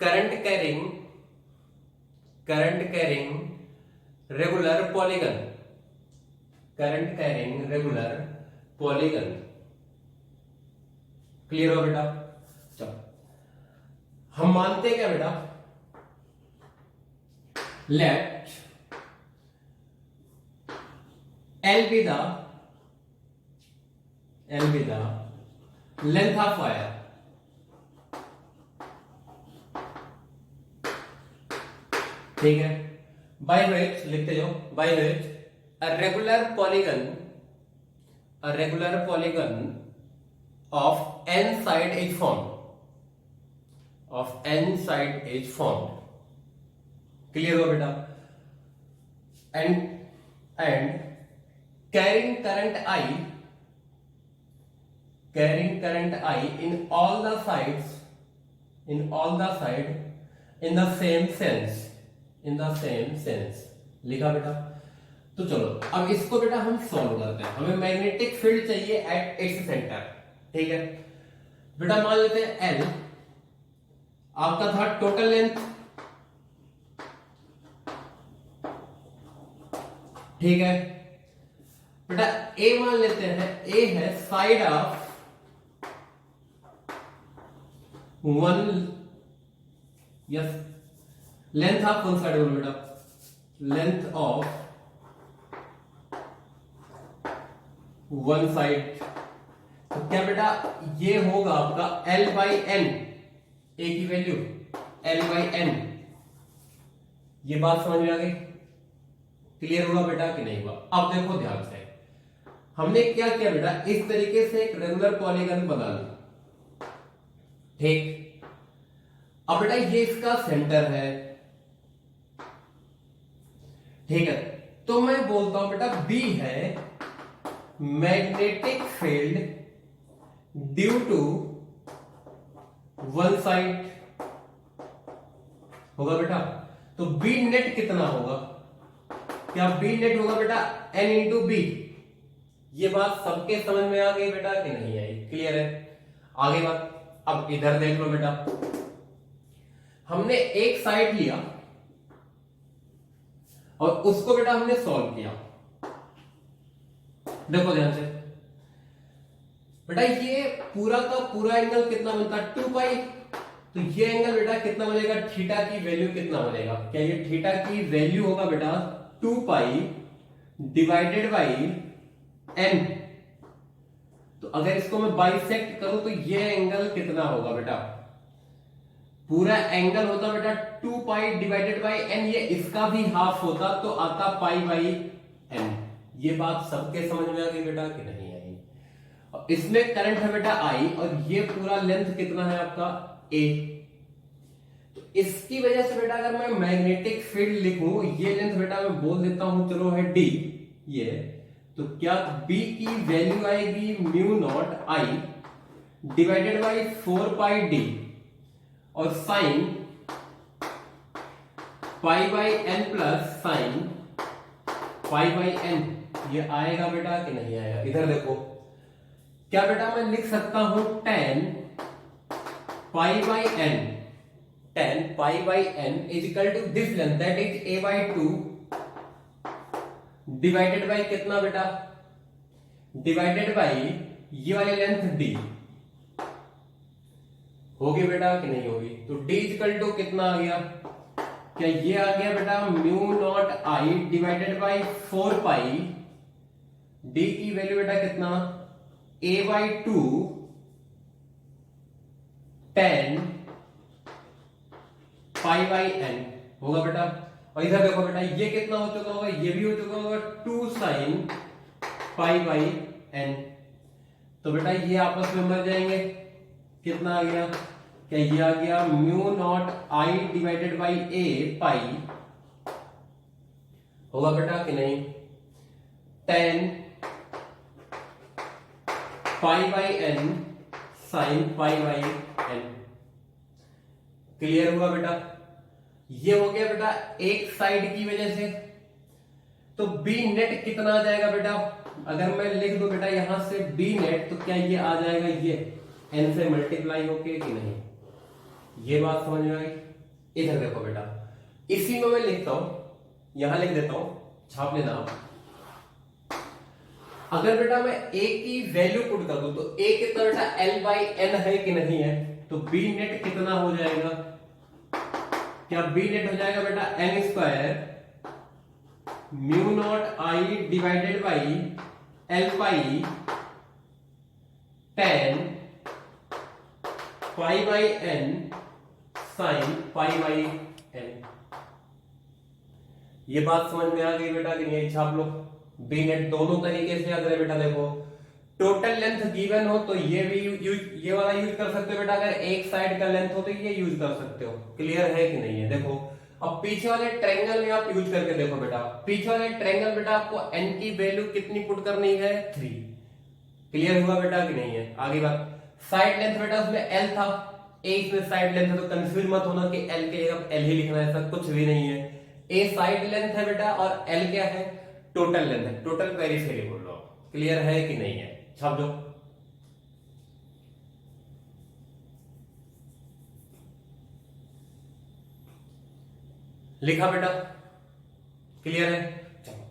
current carrying regular polygon, current carrying regular polygon. Clear हो बेटा? चलो हम मानते क्या बेटा, let L be the length of wire, ठीक है, बाय विच लिखते जाओ, by which a regular polygon of n side is formed, clear हो बेटा? and carrying current I in all the sides in the same sense, लिखा बेटा? तो चलो अब इसको बेटा हम सॉल्व करते हैं। हमें मैग्नेटिक फील्ड चाहिए एट इट्स सेंटर, ठीक है बेटा? मान लेते हैं L आपका था टोटल लेंथ, ठीक है बेटा? A मान लेते हैं, A है side of one, yes length of one side बोलो बेटा, लेंथ ऑफ वन साइड। तो क्या बेटा ये होगा आपका L बाई एन, ए की वैल्यू L बाई एन। ये बात समझ में आ गई? क्लियर हुआ बेटा कि नहीं हुआ? अब देखो ध्यान से, हमने क्या किया बेटा, इस तरीके से एक रेगुलर पॉलीगन बना लिया, ठीक? अब बेटा ये इसका सेंटर है, ठीक है? तो मैं बोलता हूं बेटा B है magnetic field due to one side, होगा बेटा? तो बी नेट कितना होगा? क्या बी नेट होगा बेटा N इंटू बी? ये बात सबके समझ में आ गई बेटा कि नहीं आई? क्लियर है? आगे बात, अब इधर देख लो बेटा, हमने एक साइड लिया और उसको बेटा हमने सॉल्व किया। देखो ध्यान से बेटा, ये पूरा का पूरा एंगल कितना बनता है? 2 पाई। तो ये एंगल बेटा कितना बनेगा? थीटा की वैल्यू कितना बनेगा? क्या ये थीटा की वैल्यू होगा बेटा 2 पाई डिवाइडेड बाई n। तो अगर इसको मैं बाइसेक्ट करूं तो ये एंगल कितना होगा बेटा? पूरा एंगल होता बेटा 2 पाई डिवाइडेड बाई n, ये इसका भी हाफ होता तो आता पाई बाई n। ये बात सबके समझ में आ गई बेटा कि नहीं आई? और इसमें करंट है बेटा I और ये पूरा लेंथ कितना है आपका A। तो इसकी वजह से बेटा अगर मैं मैग्नेटिक फील्ड लिखूं, ये लेंथ बेटा मैं बोल देता हूं चलो है D ये, तो क्या B की वैल्यू आएगी mu naught I divided by 4 pi D और sine pi by n plus sine pi by n। ये आएगा बेटा कि नहीं आएगा? इधर देखो, क्या बेटा मैं लिख सकता हूं tan pi by n is equal to this length that is a by 2 divided by कितना बेटा? डिवाइडेड बाई ये वाली लेंथ d। होगी बेटा कि नहीं होगी? तो d इज इक्वल टू कितना आ गया? क्या ये आ गया बेटा mu not I divided by 4 pi, d की वैल्यू बेटा कितना? a by 2 10 pi by n होगा बेटा। और इधर देखो बेटा ये कितना हो चुका होगा? ये भी हो चुका होगा 2 साइन पाई बाई n। तो बेटा ये आपस में मर जाएंगे, कितना आ गया? क्या ये आ गया mu not I divided by a पाई, होगा बेटा कि नहीं? 10 पाई by n sine pi by n। Clear हुआ बेटा? ये हो गया बेटा एक साइड की वजह से। तो बी नेट कितना आ जाएगा बेटा? अगर मैं लिख दूं बेटा यहां से बी नेट, तो क्या ये आ जाएगा ये n से मल्टीप्लाई होके कि नहीं? ये बात समझ में आई? इधर देखो बेटा, इसी में मैं लिखता हूं, यहां लिख देता हूं छाप लेना। अगर बेटा मैं ए की वैल्यू पुट कर दूं तो ए कितना बेटा L/N है कि नहीं है, तो बी नेट कितना हो जाएगा, क्या बी नेट हो जाएगा बेटा N² mu naught I divided by L pi tan pi by n sine pi by n। ये बात समझ में आ गई बेटा कि नहीं, छाप लो। बी नेट दोनों तरीके से याद रहे बेटा, देखो टोटल लेंथ गिवन हो तो ये भी ये वाला यूज कर सकते हो बेटा, अगर एक साइड का लेंथ हो तो ये यूज कर सकते हो। क्लियर है कि नहीं है? देखो अब पीछे वाले ट्रायंगल में आप यूज करके देखो बेटा, पीछे वाले ट्रायंगल बेटा आपको n की वैल्यू कितनी पुट करनी है, 3। क्लियर हुआ बेटा कि नहीं है? आगे बात, साइड लेंथ बेटा उसमें L था, एक में साइड लेंथ है तो कंफ्यूज मत होना कि L के जगह L ही लिखना है, ऐसा कुछ भी नहीं है। A साइड लेंथ है बेटा और L क्या है, टोटल लेंथ है, टोटल पेरिफेरी बोल रहा हूं। क्लियर है कि नहीं है? छाप दो। लिखा बेटा? क्लियर है?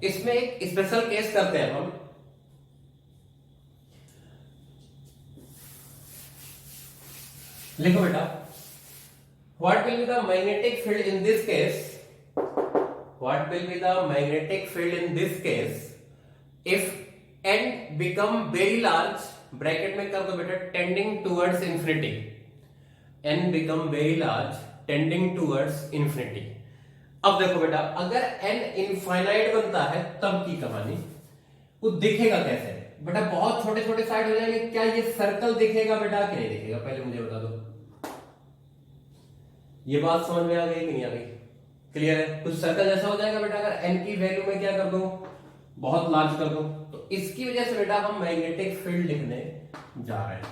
इसमें एक स्पेशल केस करते हैं हम। लिखो बेटा, what will be the magnetic field in this case, what will be the magnetic field in this case if n become very large, bracket में कर दो बेटा, tending towards infinity, n become very large tending towards infinity। अब देखो बेटा, अगर n infinite बनता है तब की कहानी, वो दिखेगा कैसे बेटा, बहुत छोटे छोटे साइड हो जाएंगे, क्या ये सर्कल दिखेगा बेटा कि नहीं दिखेगा, पहले मुझे बता दो। ये बात समझ में आ गई कि नहीं आ गई? क्लियर है? कुछ सर्कल जैसा हो जाएगा बेटा अगर n की वैल्यू में क्या कर दो, बहुत लार्ज कर दो, तो इसकी वजह से बेटा हम मैग्नेटिक फील्ड लिखने जा रहे हैं।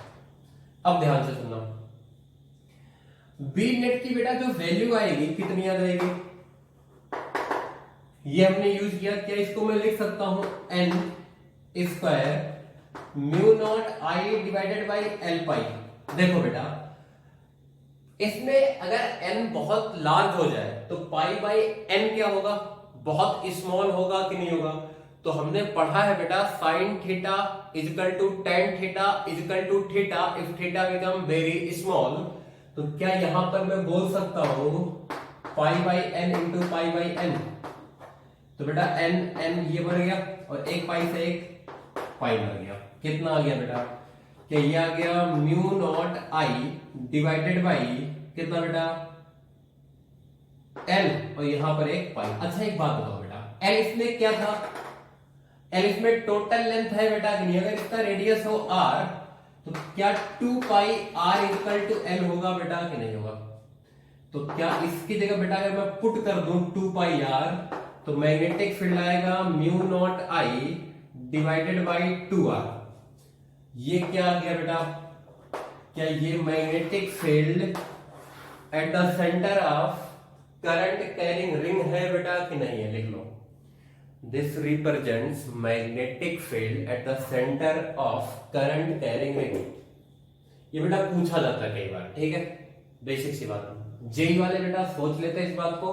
अब ध्यान से सुनना, बी नेट की बेटा जो वैल्यू आएगी कितनी आ जाएगी, ये हमने यूज किया, क्या इसको मैं लिख सकता हूं N² mu naught I divided by L पाई। देखो बेटा, इसमें अगर n बहुत लार्ज हो जाए तो पाई बाई n क्या होगा, बहुत स्मॉल होगा कि नहीं होगा। तो हमने पढ़ा है बेटा sine theta is equal to tan theta is equal to theta if theta become very small. तो क्या यहां पर मैं बोल सकता हूं pi by n into pi by n, तो बेटा n ये बढ़ गया और एक पाई से एक पाई बढ़ गया, कितना आ गया बेटा, क्या ये आ गया mu not I divided by कितना बेटा L और यहां पर एक पाई। अच्छा एक बात बताओ बेटा, L इसमें क्या था, L इसमें टोटल लेंथ है बेटा कि नहीं, अगर इसका रेडियस हो r तो क्या 2 pi r equal to L होगा बेटा कि नहीं होगा। तो क्या इसकी जगह बेटा अगर मैं पुट कर दूं 2 पाई r तो मैग्नेटिक फील्ड आएगा mu not I divided by 2r। ये क्या आ गया बेटा, क्या ये magnetic field at the centre of current carrying ring है बेटा कि नहीं है, लिख लो। This represents magnetic field at the centre of current carrying ring. ये बेटा पूछा जाता है कई बार, ठीक है, बेसिक सी बात है। जेई वाले बेटा सोच लेते हैं इस बात को,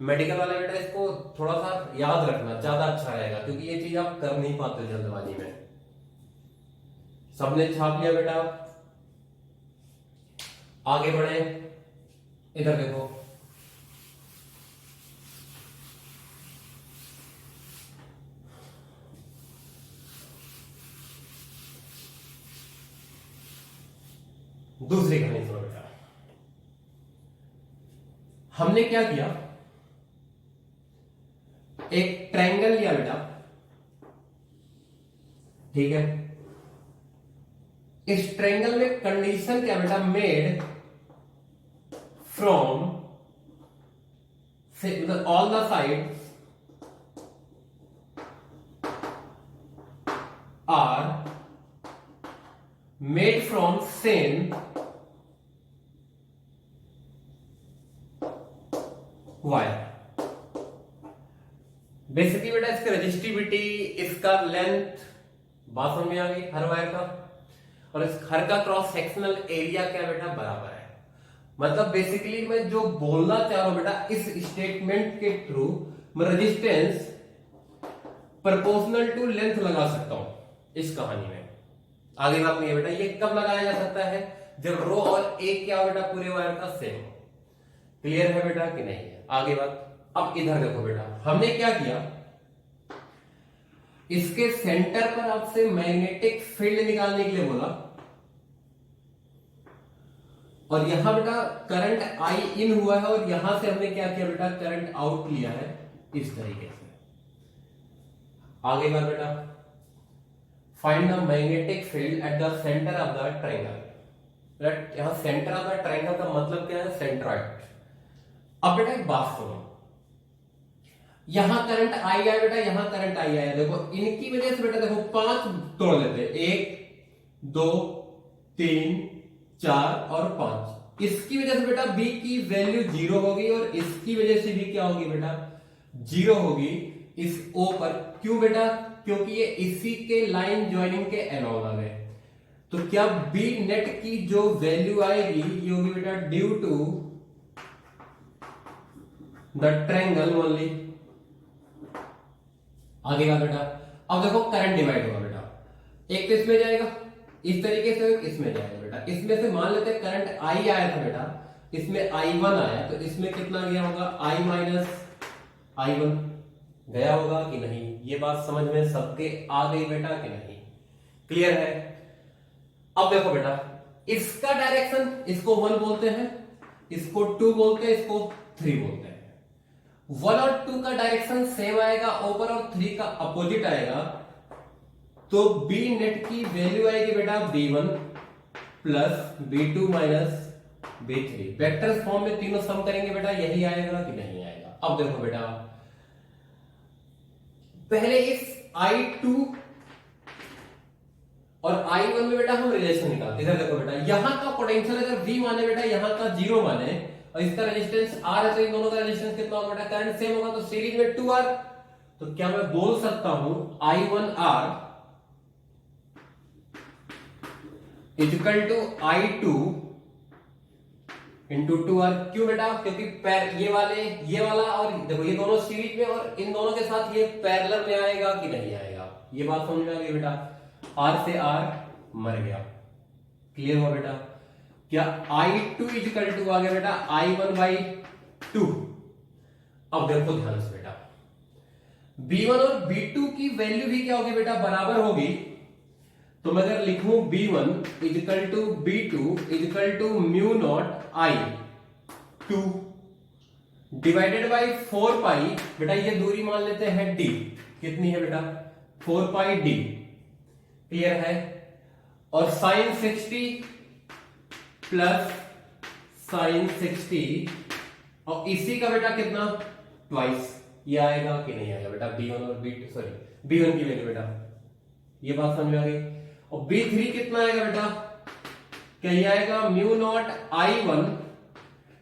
मेडिकल वाले बेटा इसको थोड़ा सा याद रखना ज्यादा अच्छा रहेगा, क्योंकि ये चीज आप कर नहीं पाते जल्दबाजी में। सबने छाप लिया बेटा, आगे बढ़े, इधर देखो, दूसरी कहानी सुनो बेटा। हमने क्या किया, एक ट्रायंगल लिया बेटा, ठीक है, इस ट्रायंगल में कंडीशन क्या बेटा, made from all the sides are made from same wire. Basically बेटा इसकी रजिस्टिविटी, इसका लेंथ, बात समझ में आ गई, हर वायर का, और इस हर का क्रॉस सेक्शनल एरिया क्या बेटा बराबर है। मतलब बेसिकली मैं जो बोलना चाह रहा हूं बेटा, इस स्टेटमेंट के थ्रू मैं रेजिस्टेंस प्रोपोर्शनल टू लेंथ लगा सकता हूं इस कहानी में। आगे बात नहीं है बेटा, ये कब लगाया जा सकता है? जब रो और एक क्या बेटा पूरे वायर का सेम हो। क्लियर है बेटा कि नहीं है? आगे बात, अब इधर देखो बेटा, हमने क्या किया, इसके सेंटर पर आपसे मैग्नेटिक फील्ड निकालने के लिए बोला, और यहां बेटा करंट आई इन हुआ है, और यहां से हमने क्या किया बेटा, करंट आउट लिया है इस तरीके से। आगे बात बेटा, find the magnetic field at the centre of the triangle. यहां सेंटर ऑफ द ट्रायंगल का मतलब क्या है? सेंट्रॉइड। अब बेटा एक बात सुनो, यहां करंट आई आया बेटा, यहां करंट आई आया, देखो इनकी वजह से बेटा देखो 5 तोड़ लेते, 1 2 3 4 और 5। इसकी वजह से बेटा बी की वैल्यू 0 होगी, और इसकी वजह से भी क्या होगी बेटा, 0 होगी इस ओ पर। क्यों बेटा? क्योंकि ये इसी के लाइन ज्वाइनिंग के एलॉन्ग है। तो क्या बी नेट की जो वैल्यू आएगी ये होगी बेटा due to the triangle only. आगे का बेटा, अब देखो करंट डिवाइड होगा बेटा, एक तो इसमें जाएगा इस तरीके से, इसमें जाएगा बेटा। इसमें से मान लेते हैं करंट आई आया था बेटा, इसमें I1 आया, तो इसमें कितना गया होगा, I माइनस I1 गया होगा कि नहीं? ये बात समझ में सबके आ गई बेटा कि नहीं? क्लियर है? अब देखो बेटा, इसका डायरेक्शन, इसको 1 बोलते हैं, इसको 2 बोलते हैं, इसको 3 बोलते हैं। 1 और 2 का डायरेक्शन सेम आएगा ऊपर, और 3 का अपोजिट आएगा, तो बी नेट की वैल्यू आएगी बेटा B1 plus B2 minus B3। Vectors form में तीनों सम करेंगे बेटा, यही आएगा कि नहीं आएगा? अब देखो बेटा, पहले इस I2 और I1 में बेटा हम रिलेशन निकालते। इधर देखो बेटा, यहां का पोटेंशियल अगर V माने बेटा, यहां का 0 माने, और इसका रेजिस्टेंस R है, तो इन दोनों का रेजिस्टेंस कितना होगा बेटा, करंट सेम होगा, तो सीरीज में 2R। तो क्या मैं बोल सकता हूं I1R equal to I2 into 2R। क्यों बेटा? क्योंकि ये वाला और देखो ये दोनों सीरीज में, और इन दोनों के साथ ये पैरेलल में आएगा कि नहीं आएगा? ये बात समझ में आ गई बेटा? R से R मर गया। क्लियर हुआ बेटा? क्या I2 इक्वल टू आ गया बेटा I1/2। अब देखो ध्यान से बेटा, B1 और B2 की वैल्यू भी क्या होगी बेटा, बराबर होगी। तो मैं अगर लिखूं B1 equal to B2 equal to mu nought I2 divided by 4 pi, बेटा ये दूरी मान लेते हैं D, कितनी है बेटा, 4 पाई D। क्लियर है? और साइन 60 प्लस साइन 60, और इसी का बेटा कितना, ट्वाइस। ये आएगा कि नहीं आएगा बेटा? B1 और B2, सॉरी B1 की वैल्यू बेटा, ये बात समझ में आ गई। और B3 कितना आएगा बेटा, क्या ये आएगा mu nought I1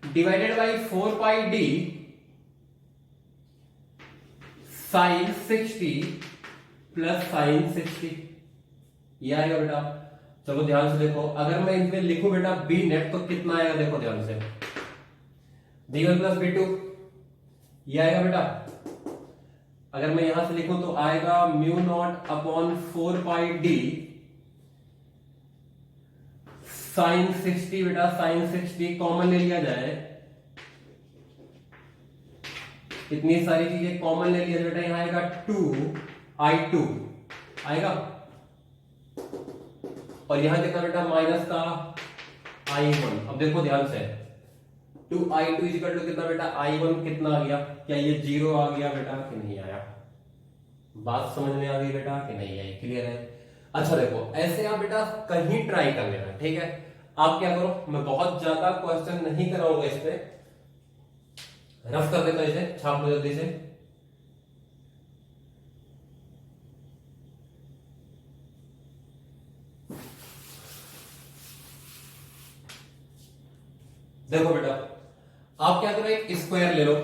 divided by 4 pi D sine 60 plus sine 60, ये आएगा बेटा। चलो ध्यान से देखो, अगर मैं इसमें लिखूं बेटा बी नेट, तो कितना आएगा, देखो ध्यान से, B1 प्लस B2, ये आएगा बेटा। अगर मैं यहां से लिखूं तो आएगा mu not upon 4 pi D sine 60 बेटा, साइन 60 कॉमन ले लिया जाए, इतनी सारी चीजें कॉमन ले लिया बेटा, यहां आएगा 2I2 आएगा, और यहां कितना बेटा, माइनस का I1। अब देखो ध्यान से, 2I2 इक्वल टू कितना बेटा, I1 कितना आ गया, क्या ये 0 आ गया बेटा कि नहीं आया? बात समझ में आ गई बेटा कि नहीं आई? क्लियर है? अच्छा देखो, ऐसे आप बेटा कहीं ट्राई कर लेना, ठीक है? आप क्या करो, मैं बहुत ज्यादा क्वेश्चन नहीं कराऊंगा, इस पे रफ कर देता, इसे छाप लो जल्दी से। देखो बेटा, आप क्या करो, एक स्क्वायर ले लो,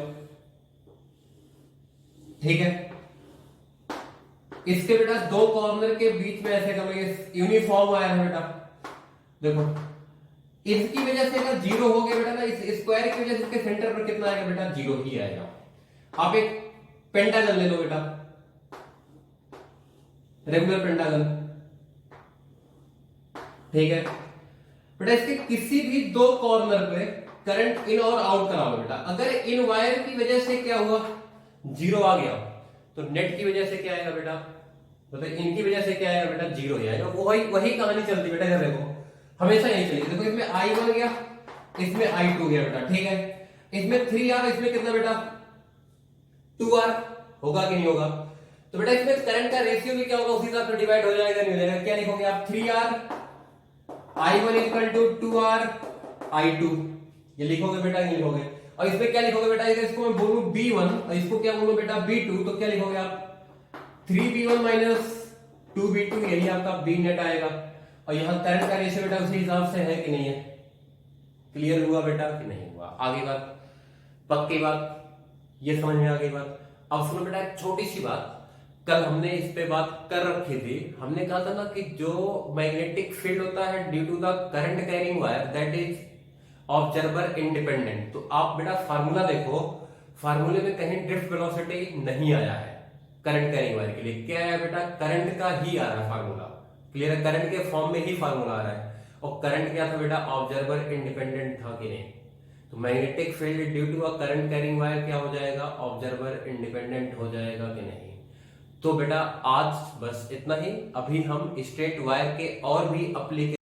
ठीक है? इसके बेटा दो कॉर्नर के बीच में ऐसे करोगे, यूनिफॉर्म वायर है बेटा, देखो इसकी वजह से अगर 0 हो गया बेटा ना, इस स्क्वायर की वजह से इसके सेंटर पर कितना आएगा बेटा, 0 ही आएगा। आप एक पेंटागन ले लो बेटा, रेगुलर पेंटागन, ठीक है बेटा। इसके किसी भी दो कॉर्नर पे करंट इन और आउट करा लो बेटा। अगर इन वायर की वजह से क्या हुआ, जीरो आ गया, तो नेट की वजह से क्या आएगा बेटा, मतलब इनकी वजह से क्या आएगा बेटा, जीरो ही आएगा। वही कहानी चलती बेटा, इधर देखो हमेशा यही चलेगी। देखो इसमें I1 गया, इसमें I2 गया बेटा, ठीक है। इसमें 3R, इसमें कितना बेटा 2R, होगा कि नहीं होगा। तो बेटा इसमें करंट का रेशियो भी क्या होगा, उसी हिसाब से डिवाइड हो जाएगा, नहीं हो जाएगा। क्या लिखोगे आप, 3R I1 equal to 2R I2, ये लिखोगे बेटा, ये लिखोगे। और इसमें क्या लिखोगे बेटा, इसको मैं बोलूं B1 और इसको क्या बोलूं बेटा B2, तो क्या लिखोगे आप 3B1 माइनस 2B2, यही आपका B नेट आएगा। और यहाँ करंट का रेशियो बेटा उसी हिसाब से है कि नहीं है। क्लियर हुआ बेटा कि नहीं हुआ, आगे बात, पक्की बात, ये समझ में आ गई बात। अब सुनो बेटा एक छोटी सी बात, कल हमने इस पे बात कर रखी थी। हमने कहा था ना कि जो मैग्नेटिक फील्ड होता है due to the current carrying wire that is observer independent. तो आप बेटा फार्मूला देखो, फार्मूले में कहीं ड्रिफ्ट वेलोसिटी नहीं आया है करंट कैरिंग वायर के लिए। क्या है बेटा, करंट का ही आ रहा है फार्मूला। क्लियर है, करंट के फॉर्म में ही फार्मूला आ रहा है। और करंट क्या था बेटा, ऑब्जर्वर इंडिपेंडेंट था कि नहीं। तो magnetic field due to a current carrying wire क्या हो जाएगा, ऑब्जर्वर इंडिपेंडेंट हो जाएगा कि नहीं। तो बेटा आज बस इतना ही। अभी हम स्ट्रेट वायर के और भी एप्लीकेशन